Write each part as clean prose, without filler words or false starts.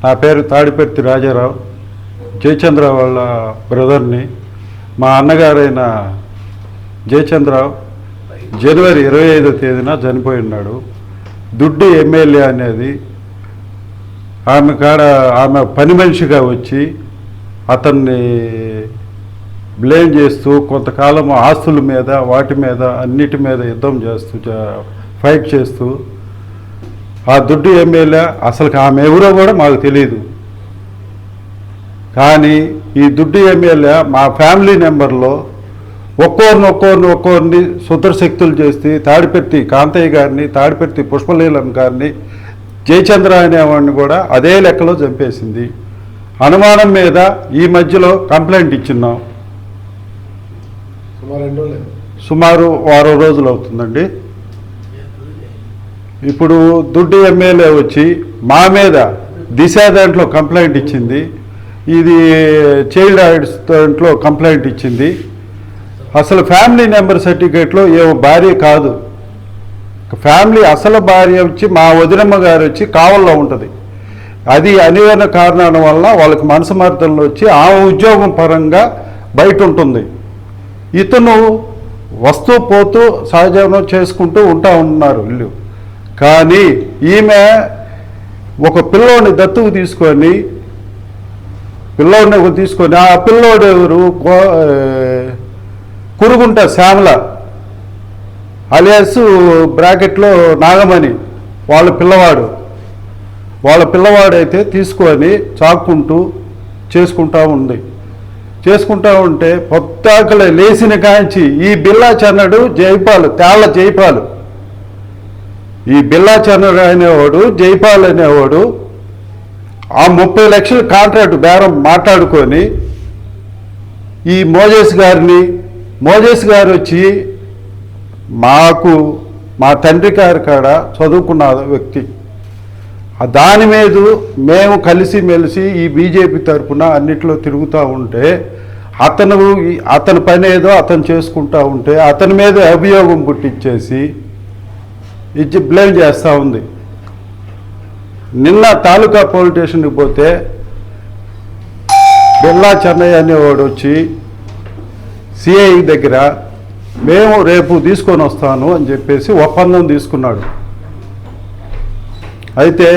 నా పేరు తాడిపర్తి రాజారావు, జయచంద్ర వాళ్ళ బ్రదర్ని. మా అన్నగారైన జయచంద్రరావు జనవరి 25వ తేదీన చనిపోయి ఉన్నాడు. దుడ్డి ఎమ్మెల్యే అనేది ఆమె పని మనిషిగా వచ్చి అతన్ని బ్లేమ్ చేస్తూ కొంతకాలం ఆస్తుల మీద వాటి మీద అన్నిటి మీద యుద్ధం చేస్తూ ఫైట్ చేస్తూ ఆ దుడ్డు ఎమ్మెల్యే అసలు ఆమె ఎవరో కూడా మాకు తెలియదు. కానీ ఈ దుడ్డు ఎమ్మెల్యే మా ఫ్యామిలీ మెంబర్లో ఒక్కోరిని సుదర్శక్తులు చేసి తాడిపర్తి కాంతయ్య గారిని, తాడిపర్తి పుష్పలీలం గారిని, జయచంద్ర అనేవాడిని కూడా అదే లెక్కలో చంపేసింది. అనుమానం మీద ఈ మధ్యలో కంప్లైంట్ ఇచ్చిన్నాం. సుమారు 10 రోజులు అవుతుందండి. ఇప్పుడు దుడ్డు ఎమ్మెల్యే వచ్చి మా మీద దిశ దాంట్లో కంప్లైంట్ ఇచ్చింది, ఇది చైల్డ్ రైట్స్ దాంట్లో కంప్లైంట్ ఇచ్చింది. అసలు ఫ్యామిలీ నెంబర్ సర్టిఫికేట్లో ఏ భార్య కాదు, ఫ్యామిలీ అసలు భార్య వచ్చి మా వదినమ్మ గారు వచ్చి కావల్లో ఉంటుంది. అది అనివార్య కారణాల వల్ల వాళ్ళకి మనసుమార్తనలో వచ్చి ఆ ఉద్యోగం పరంగా బయట ఉంటుంది. ఇతను వస్తూ పోతూ సహజీవనం చేసుకుంటూ ఉన్నారు ఇల్లు. కానీ ఈమె ఒక పిల్లోడిని దత్తుకు తీసుకొని ఆ పిల్లోడు ఎవరు, కురుగుంట శ్యామల అలియాస్ బ్రాకెట్లో నాగమణి వాళ్ళ పిల్లవాడైతే తీసుకొని చాక్కుంటూ చేసుకుంటూ ఉంటే పొత్తాకలే లేచిన కాంచి ఈ బిల్లా చన్నడు తేళ్ల జైపాలు, ఈ బిల్లా చన్నడు అనేవాడు జైపాల్ అనేవాడు ఆ 30 లక్షల కాంట్రాక్ట్ బేరం మాట్లాడుకొని ఈ మోజేస్ గారు వచ్చి మా తండ్రి గారి కాడ చదువుకున్న వ్యక్తి, దాని మీద మేము కలిసిమెలిసి ఈ బీజేపీ తరఫున అన్నిట్లో తిరుగుతూ ఉంటే అతని పని ఏదో అతను చేసుకుంటూ ఉంటే అతని మీద అభియోగం పుట్టించేసి బ్లేమ్ చేస్తూ ఉంది. నిన్న తాలూకా పోలీస్ స్టేషన్కి పోతే బిల్లా చెన్నయ్య అనేవాడు వచ్చి సిఐ దగ్గర మేము రేపు తీసుకొని వస్తాను అని చెప్పేసి ఒప్పందం తీసుకున్నాడు. అయితే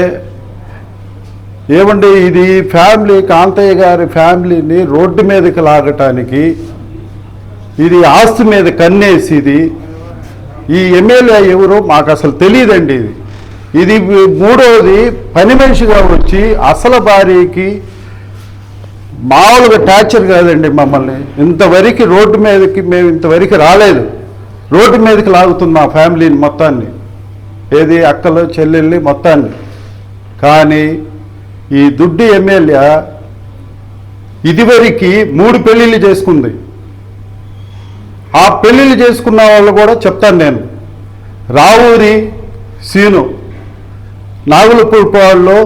ఏమండి, ఇది కాంతయ్య గారి ఫ్యామిలీని రోడ్డు మీదకి లాగటానికి, ఇది ఆస్తి మీద కన్నేసి, ఈ ఎమ్మెల్యే ఎవరు మాకు అసలు తెలియదండి. ఇది మూడోది పని మనిషిగా వచ్చి అసలు భార్యకి మామూలుగా టార్చర్ కాదండి, మమ్మల్ని ఇంతవరకు రోడ్డు మీదకి మేము ఇంతవరకు రాలేదు. రోడ్డు మీదకి లాగుతుంది మా ఫ్యామిలీని మొత్తాన్ని, ఏది అక్కలు చెల్లెల్ని మొత్తాన్ని. కానీ ఈ దుడ్డు ఎమ్మెల్యే ఇదివరకు 3 పెళ్ళిళ్ళు చేసుకుంది. ఆ పెళ్ళిళ్ళు చేసుకున్న వాళ్ళు కూడా చెప్తాను నేను. రావూరి సీను నాగులపూడిలో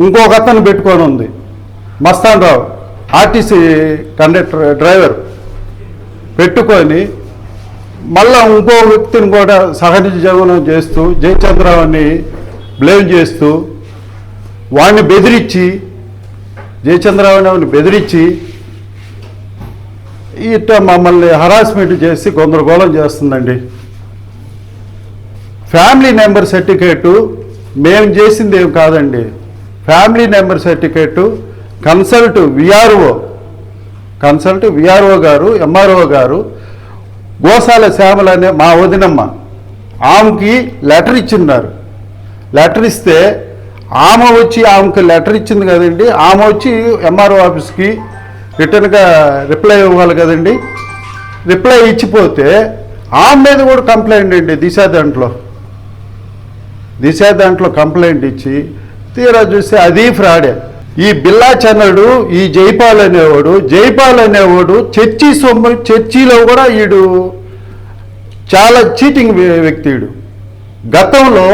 ఇంకొక అతను పెట్టుకొని ఉంది, మస్తాన్ రావు ఆర్టీసీ డ్రైవర్ పెట్టుకొని మళ్ళా ఇంకో వ్యక్తిని కూడా సహజ జీవనం చేస్తూ జయచంద్రరావుని బ్లేమ్ చేస్తూ వాడిని బెదిరించి జయచంద్రరావుని బెదిరించి ఇట్లా మమ్మల్ని హరాస్మెంట్ చేసి గందరగోళం చేస్తుందండి. ఫ్యామిలీ నెంబర్ సర్టిఫికేటు మేము చేసింది ఏం కాదండి. Family number certificate consult VRO గారు, ఎంఆర్ఓ గారు, గోసాల శ్యామల అనే మా వదినమ్మ ఆమెకి లెటర్ ఇచ్చిన్నారు. లెటర్ ఇస్తే ఆమెకి లెటర్ ఇచ్చింది కదండి, ఆమె వచ్చి ఎంఆర్ఓ ఆఫీస్కి రిటర్న్గా రిప్లై ఇవ్వాలి కదండి. రిప్లై ఇచ్చిపోతే ఆమె మీద కూడా కంప్లైంట్ అండి. దిశ దాంట్లో కంప్లైంట్ ఇచ్చి తీరా చూస్తే అది ఫ్రాడే. ఈ బిల్లా చన్నడు, ఈ జైపాల్ అనేవాడు చర్చిలో కూడా ఈడు చాలా చీటింగ్ వ్యక్తి. గతంలో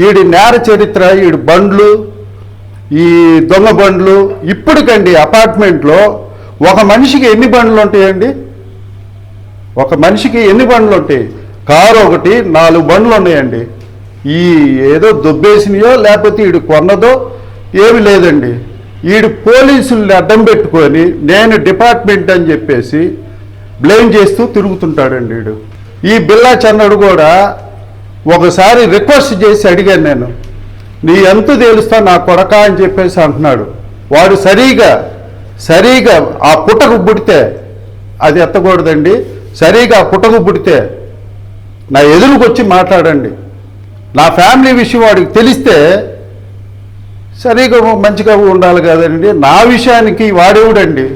ఈడి నేర చరిత్ర, ఈ దొంగ బండ్లు. ఇప్పటికండి అపార్ట్మెంట్లో ఒక మనిషికి ఎన్ని బండ్లు ఉంటాయండి? కారు ఒకటి 4 బండ్లు ఉన్నాయండి. ఈ ఏదో దొబ్బేసినయో లేకపోతే ఈడు కొన్నదో ఏమి లేదండి. ఈడు పోలీసుల్ని అడ్డం పెట్టుకొని నేను డిపార్ట్మెంట్ అని చెప్పేసి బ్లేమ్ చేస్తూ తిరుగుతుంటాడండి వీడు. ఈ బిల్లా చెన్నడు కూడా ఒకసారి రిక్వెస్ట్ చేసి అడిగాను నేను, నీ ఎంత తెలుస్తా నా కొడక అని చెప్పేసి అంటున్నాడు. వాడు సరిగా ఆ పుట్టకు పుడితే అది ఎత్తకూడదండి, సరిగా ఆ పుట్టకు పుడితే నా ఎదురుకు వచ్చి మాట్లాడండి. నా ఫ్యామిలీ విషయం వాడికి తెలిస్తే సరిగా మంచిగా ఉండాలి కదండి. నా విషయానికి వాడేవుడండి,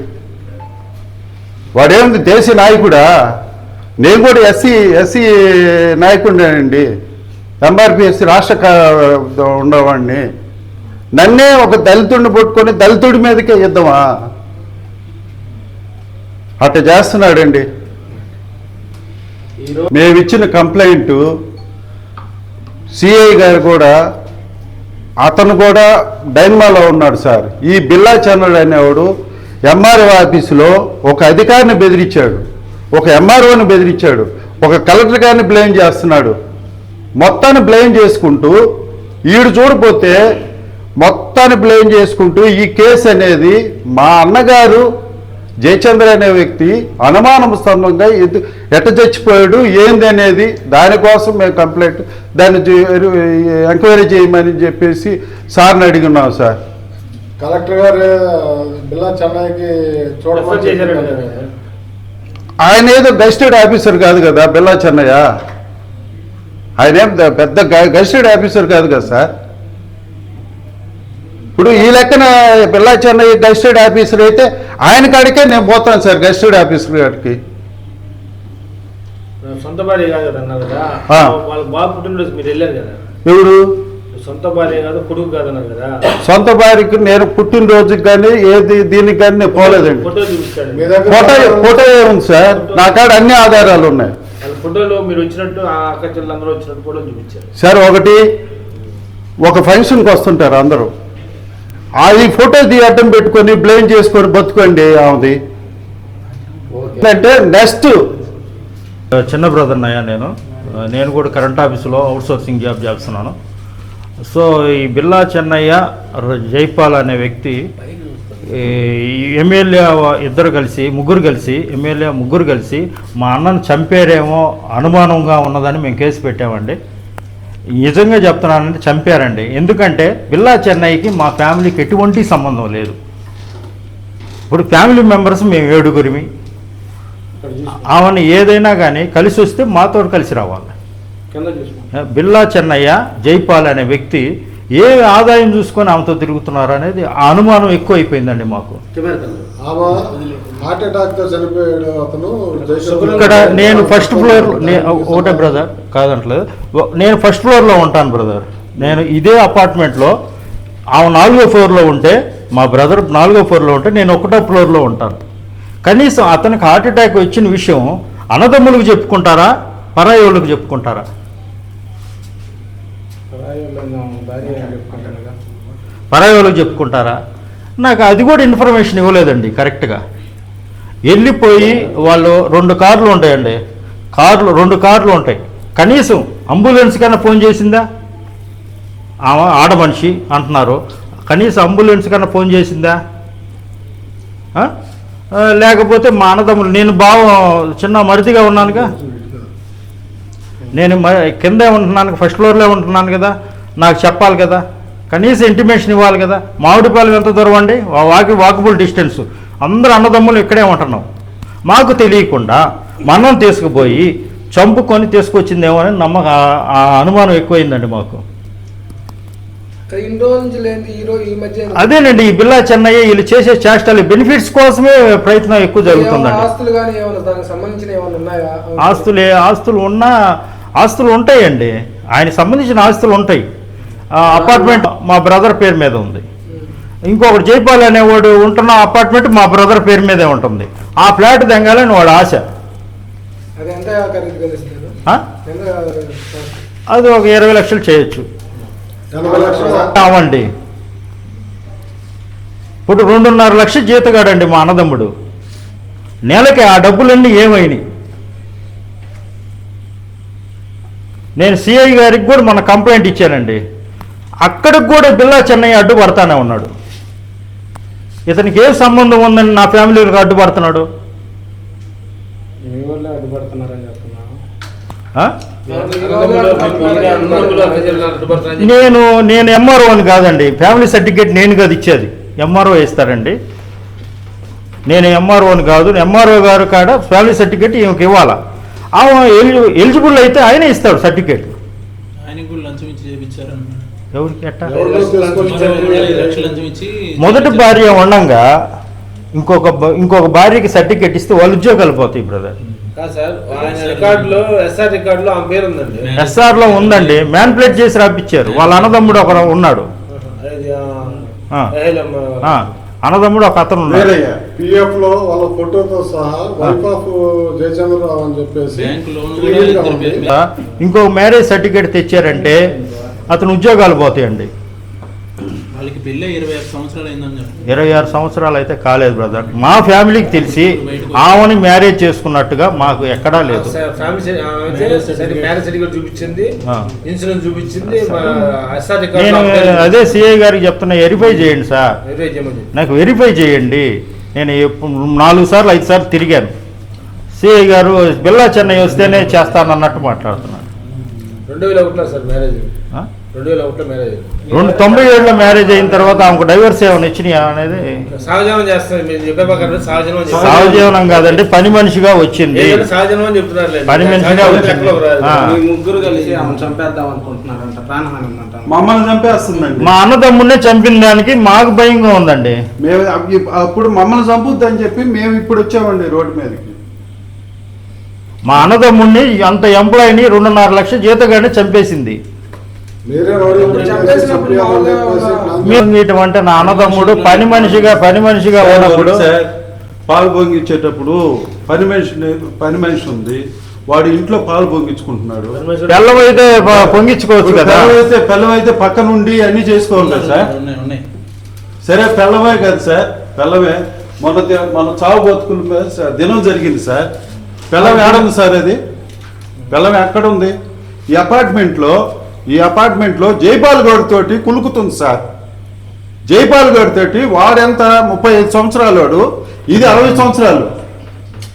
వాడేముంది దేశ నాయకుడా? నేను కూడా ఎస్సీ నాయకుడినేనండి, ఎంఆర్పిఎస్సి రాష్ట్ర ఉండేవాడిని. నన్నే ఒక దళితుడిని పట్టుకొని దళితుడి మీదకే యుద్ధమా? అట్లా చేస్తున్నాడండి. మేమిచ్చిన కంప్లైంట్ సిఐ గారు కూడా, అతను కూడా డైన్మాలో ఉన్నాడు సార్. ఈ బిల్లా చంద్రుడు అనేవాడు ఎంఆర్ఓ ఆఫీసులో ఒక అధికారిని బెదిరించాడు, ఒక ఎంఆర్ఓని బెదిరించాడు, ఒక కలెక్టర్ గారిని బ్లేమ్ చేస్తున్నాడు. మొత్తాన్ని బ్లేమ్ చేసుకుంటూ ఈడు చూడపోతే మొత్తాన్ని బ్లేమ్ చేసుకుంటూ ఈ కేసు అనేది మా అన్నగారు జయచంద్ర అనే వ్యక్తి అనుమానాస్పదంగా ఎట్ట చచ్చిపోయాడు ఏంది అనేది దానికోసం మేము కంప్లైంట్ దాన్ని ఎంక్వైరీ చేయమని చెప్పేసి సార్ని అడిగినాం సార్. కలెక్టర్ గారు బిల్లా చెన్నైకి చూడమని ఆయన ఏదో గెస్టెడ్ ఆఫీసర్ కాదు కదా బిల్లా చెన్నయ్య, ఆయన ఏం పెద్ద గెస్టెడ్ ఆఫీసర్ కాదు కదా సార్. ఇప్పుడు ఈ లెక్కన బిల్లా చెన్నయ్య గెస్టెడ్ ఆఫీసర్ అయితే ఆయన కాడికే నేను పోతాను సార్, గెస్టెడ్ ఆఫీసర్ కాడికి. సొంత భార్య కాదు కదా అన్నారు కదా, వాళ్ళ బాబు పుట్టినరోజు మీరు వెళ్ళారు కదా. ఎవరు సొంత భార్య కాదు కొడుకు కాదు అన్నారు కదా. సొంత భార్యకి నేను పుట్టినరోజుకి కానీ ఏది దీనికి కానీ నేను పోలేదండి. ఫోటో చూపిస్తాడు, ఫోటో ఏముంది సార్, నా కాడ అన్ని ఆధారాలు ఉన్నాయి. ఫోటోలో మీరు వచ్చినట్టు ఆ అక్క చెల్లెలందరూ వచ్చినట్టు ఫోటో చూపించారు సార్. ఒక ఫంక్షన్కి వస్తుంటారు అందరూ, అది ఫోటో అడ్డం పెట్టుకొని బ్లేమ్ చేసుకొని బతుకోండి ఆమెది. అంటే నెక్స్ట్ చిన్న బ్రదర్ అయ్యా నేను కూడా కరెంట్ ఆఫీసులో అవుట్సోర్సింగ్ జాబ్ చేస్తున్నాను. సో ఈ బిల్లా చెన్నయ్య జైపాల్ అనే వ్యక్తి ఎమ్మెల్యే ముగ్గురు కలిసి మా అన్నను చంపారేమో అనుమానంగా ఉన్నదని మేము కేసు పెట్టామండి. నిజంగా చెప్తున్నానంటే చంపారండి. ఎందుకంటే బిల్లా చెన్నైకి మా ఫ్యామిలీకి ఎటువంటి సంబంధం లేదు. ఇప్పుడు ఫ్యామిలీ మెంబర్స్ మేము 7గురిమి. ఆమెను ఏదైనా కానీ కలిసి వస్తే మాతో కలిసి రావాలి. బిల్లా చెన్నయ్య జైపాల్ అనే వ్యక్తి ఏ ఆదాయం చూసుకొని ఆమెతో తిరుగుతున్నారు అనేది ఆ అనుమానం ఎక్కువ అయిపోయిందండి మాకు. ఇక్కడ నేను ఫస్ట్ ఫ్లోర్ ఒకటే బ్రదర్ కాదంటలేదు, నేను ఫస్ట్ ఫ్లోర్లో ఉంటాను బ్రదర్. నేను ఇదే అపార్ట్మెంట్లో ఆమె 4వ ఫ్లోర్లో ఉంటే, మా బ్రదర్ 4వ ఫ్లోర్లో ఉంటే నేను 1వ ఫ్లోర్లో ఉంటాను. కనీసం అతనికి హార్ట్ అటాక్ వచ్చిన విషయం అన్నదమ్ములకు చెప్పుకుంటారా, పరాయి వాళ్ళకి చెప్పుకుంటారా? పరాయి వాళ్ళకి చెప్పుకుంటారా? నాకు అది కూడా ఇన్ఫర్మేషన్ ఇవ్వలేదండి కరెక్ట్గా. వెళ్ళిపోయి వాళ్ళు 2 కార్లు ఉంటాయండి, 2 కార్లు ఉంటాయి. కనీసం అంబులెన్స్ కన్నా ఫోన్ చేసిందా? ఆడ మనిషి అంటున్నారు, కనీసం అంబులెన్స్ కన్నా ఫోన్ చేసిందా? లేకపోతే మా అన్నదమ్ములు, నేను చిన్న మరిదిగా ఉన్నానుగా, నేను కిందే ఉంటున్నాను, ఫస్ట్ ఫ్లోర్లో ఉంటున్నాను కదా, నాకు చెప్పాలి కదా, కనీసం ఇంటిమేషన్ ఇవ్వాలి కదా. మామిడిపాలెం ఎంత దూరం అండి, వాకబుల్ డిస్టెన్స్. అందరూ అన్నదమ్ములు ఇక్కడే ఉంటున్నాం. మాకు తెలియకుండా మనం తీసుకుపోయి చంపుకొని తీసుకొచ్చిందేమో అని అనుమానం ఎక్కువైందండి మాకు. అదేనండి ఈ బిల్లా చెన్నయ్య వీళ్ళు చేసే చేష్టలు బెనిఫిట్స్ కోసమే ప్రయత్నం ఎక్కువ జరుగుతుందండి. ఆస్తులు ఉంటాయండి, ఆయనకు సంబంధించిన ఆస్తులు ఉంటాయి. అపార్ట్మెంట్ మా బ్రదర్ పేరు మీద ఉంది. ఇంకొకటి జైపాల్ అనేవాడు ఉంటున్న అపార్ట్మెంట్ మా బ్రదర్ పేరు మీదే ఉంటుంది. ఆ ఫ్లాట్ తెంగాలని వాడు ఆశ. అది ఒక 20 లక్షలు చేయొచ్చు అవండి. ఇప్పుడు 2.5 లక్షలు జీతగాడండి మా అన్నదమ్ముడు. నెలకి ఆ డబ్బులన్నీ ఏమైనాయి? నేను సిఐ గారికి కూడా మన కంప్లైంట్ ఇచ్చానండి. అక్కడికి కూడా బిల్లా చెన్నయ్య అడ్డుపడతానే ఉన్నాడు. ఇతనికి ఏ సంబంధం ఉందని నా ఫ్యామిలీకి అడ్డుపడుతున్నాడు? మీ వాళ్ళే అడ్డుపడుతున్నారని చెప్తున్నాను. నేను ఎంఆర్ఓ అని కాదండి, ఫ్యామిలీ సర్టిఫికేట్ నేను కాదు ఇచ్చేది, ఎంఆర్ఓ ఇస్తారండి. నేను ఎంఆర్ఓ అని కాదు, ఎంఆర్ఓ గారు కాడ ఫ్యామిలీ సర్టిఫికేట్ ఈమెకి ఇవ్వాలా. ఎలిజిబుల్ అయితే ఆయన ఇస్తాడు సర్టిఫికేట్. ఎవరికి ఎట్టా? మొదటి భార్య ఉండంగా ఇంకొక భార్యకి సర్టిఫికేట్ ఇస్తే వాళ్ళు ఉద్యోగాలు పోతాయి బ్రదర్. ఎస్ఆర్ లో ఉందండి, మ్యాన్ప్లేట్ చేసి రాపిచ్చారు. వాళ్ళ అన్నదమ్ముడు ఒకరు ఉన్నాడు, అన్నదమ్ముడు ఒక అతను ఉన్నాడు. పిఎఫ్ లో వాళ్ళ ఫోటోతో సహా వైఫ్ ఆఫ్ జయచంద్రరావు అని చెప్పేసి ఇంకొక మ్యారేజ్ సర్టిఫికేట్ తెచ్చారంటే అతను ఉద్యోగాలు పోతాయండి. 26 సంవత్సరాలు అయితే కాలేదు బ్రదర్. మా ఫ్యామిలీకి తెలిసి ఆమెని మ్యారేజ్ చేసుకున్నట్టుగా మాకు ఎక్కడా లేదు. నేను అదే సిఐ గారికి చెప్తున్నా, వెరిఫై చేయండి సార్, నాకు వెరిఫై చేయండి. నేను 4 సార్లు 5 సార్లు తిరిగాను. సిఐ గారు బిల్లా చెన్నై వస్తేనే చేస్తానన్నట్టు మాట్లాడుతున్నాను. 97లో మ్యారేజ్ అయిన తర్వాత ఆమెకు డైవర్స్ ఏమైనా ఇచ్చినాయా అనేది? సహజీవనం కాదండి, పని మనిషిగా వచ్చింది. పని మనిషిగా వచ్చింది. మమ్మల్ని చంపేస్తుందండి. మా అన్నదమ్ముడినే చంపిన దానికి మాకు భయంగా ఉందండి. మేము అప్పుడు మమ్మల్ని చంపుద్దని చెప్పి మేము ఇప్పుడు వచ్చామండి రోడ్డు మీదకి. మా అన్నదమ్ముడిని అంత ఎంప్లాయీని 2.5 లక్షల జీతగానే చంపేసింది. అంటే నా అన్నదమ్ముడు పని మనిషిగా ఉన్నప్పుడు పాలు పొంగిచ్చేటప్పుడు పని మనిషి ఉంది, వాడి ఇంట్లో పాలు పొంగించుకుంటున్నాడు. పిల్లమైతే పొంగించుకోవచ్చు కదా, పిల్లమైతే పక్క నుండి అన్ని చేసుకోవాలి కదా సార్. సరే పిల్లమే కదా సార్, పిల్లమే. మన చావు బతుకుల మీద దినం జరిగింది సార్. పిల్లం ఏడుంది సార్? అది పిల్లం ఎక్కడ ఉంది? ఈ అపార్ట్మెంట్లో జైపాల్ గౌడ్ తోటి కులుకుతుంది సార్. జైపాల్ గౌడ్ తోటి వాడెంత 35 సంవత్సరాలు, వాడు ఇది 60 సంవత్సరాలు.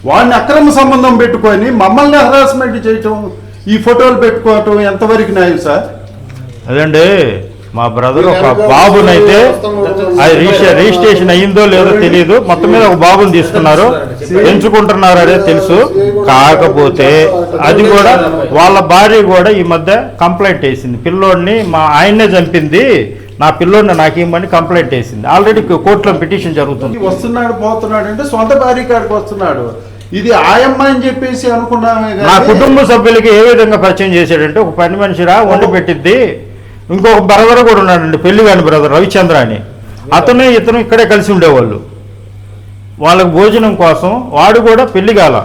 వాడిని అక్రమ సంబంధం పెట్టుకొని మమ్మల్ని హరాస్మెంట్ చేయటం, ఈ ఫోటోలు పెట్టుకోవటం ఎంతవరకు న్యాయం సార్? అదండి మా బ్రదర్ ఒక బాబునైతే అది రిజిస్ట్రేషన్ అయ్యిందో లేదో తెలియదు, మొత్తం మీద ఒక బాబుని తీసుకున్నారు, పెంచుకుంటున్నారు అదే తెలుసు. కాకపోతే అది కూడా వాళ్ళ భార్య కూడా ఈ మధ్య కంప్లైంట్ వేసింది, పిల్లోడిని మా ఆయన్నే చంపింది, నా పిల్లోడిని నాకు ఇవ్వమని కంప్లైంట్ వేసింది. ఆల్రెడీ కోర్టులో పిటిషన్ జరుగుతుంది. వస్తున్నాడు పోతున్నాడు అంటే సొంత భార్య కాడికి వస్తున్నాడు. ఇది ఆయమ్మ అని చెప్పేసి అనుకున్నామే. నా కుటుంబ సభ్యులకి ఏ విధంగా పరిచయం చేశాడంటే, ఒక పని మనిషిరా వండి పెట్టిద్ది. ఇంకొక బ్రదర్ కూడా ఉన్నాడండి, పెళ్లి కాని బ్రదర్ రవిచంద్ర అని, ఇతను ఇక్కడే కలిసి ఉండేవాళ్ళు. వాళ్ళకి భోజనం కోసం వాడు కూడా పెళ్లి కాల,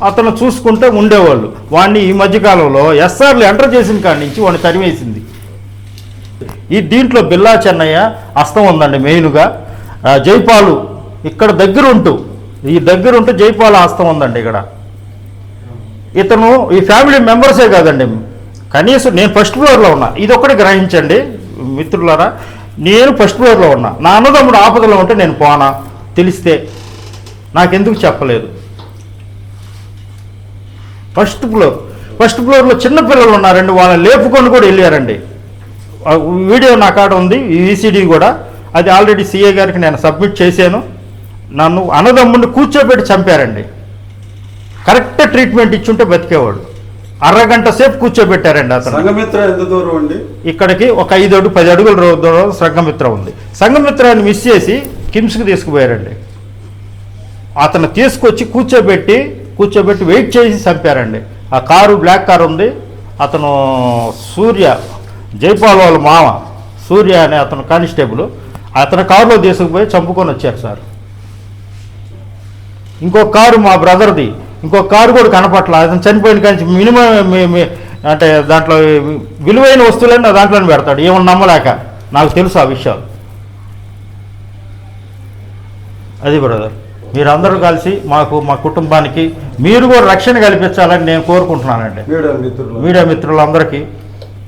అతను చూసుకుంటే ఉండేవాళ్ళు. వాడిని ఈ మధ్యకాలంలో ఎస్ఆర్లు ఎంటర్ చేసిన కాడి నుంచి వాడిని తరివేసింది. దీంట్లో బిల్లా చెన్నయ్య హస్తం ఉందండి. మెయిన్గా జైపాలు ఇక్కడ దగ్గరుంటూ జైపాల హస్తం ఉందండి ఇక్కడ. ఇతను ఈ ఫ్యామిలీ మెంబర్సే కాదండి, కనీసం నేను ఫస్ట్ ఫ్లోర్లో ఉన్నా, ఇది ఒక్కటి గ్రహించండి మిత్రులారా. నేను ఫస్ట్ ఫ్లోర్లో ఉన్నా, నా అన్నదమ్ముడు ఆపదలో ఉంటే నేను పోనా? తెలిస్తే నాకెందుకు చెప్పలేదు? ఫస్ట్ ఫ్లోర్లో చిన్నపిల్లలు ఉన్నారండి, వాళ్ళని లేపుకొని కూడా వెళ్ళారండి. వీడియో నా కాడ ఉంది, ఈసీడీ కూడా. అది ఆల్రెడీ సీఏ గారికి నేను సబ్మిట్ చేశాను. నన్ను అన్నదమ్ముడిని కూర్చోబెట్టి చంపారండి. కరెక్ట్ ట్రీట్మెంట్ ఇచ్చుంటే బతికేవాడు. అరగంట సేపు కూర్చోబెట్టారండి. అతను సంఘమిత్ర ఎంత దూరం అండి? ఇక్కడికి ఒక 5-10 అడుగుల దూరం సంఘమిత్ర ఉంది. సంఘమిత్రాన్ని మిస్ చేసి కిమ్స్కి తీసుకుపోయారండి. అతను తీసుకొచ్చి కూర్చోబెట్టి వెయిట్ చేసి చంపారండి. ఆ కారు బ్లాక్ కారు ఉంది. అతను సూర్య, జైపాల్ వాళ్ళ మామ సూర్య అనే అతను కానిస్టేబుల్, అతను కారులో తీసుకుపోయి చంపుకొని వచ్చారు సార్. ఇంకొక కారు మా బ్రదర్ది, ఇంకొక కారు కూడా కనపట్ల. అతను చనిపోయిన కానీ మినిమం అంటే దాంట్లో విలువైన వస్తువులన్నీ దాంట్లోనే పెడతాడు, ఏమన్నా నమ్మలేక. నాకు తెలుసు ఆ విషయాలు. అది బ్రదర్. మీరందరూ కలిసి మా కుటుంబానికి మీరు కూడా రక్షణ కల్పించాలని నేను కోరుకుంటున్నానండి మీడియా మిత్రులు మీడియా మిత్రులందరికీ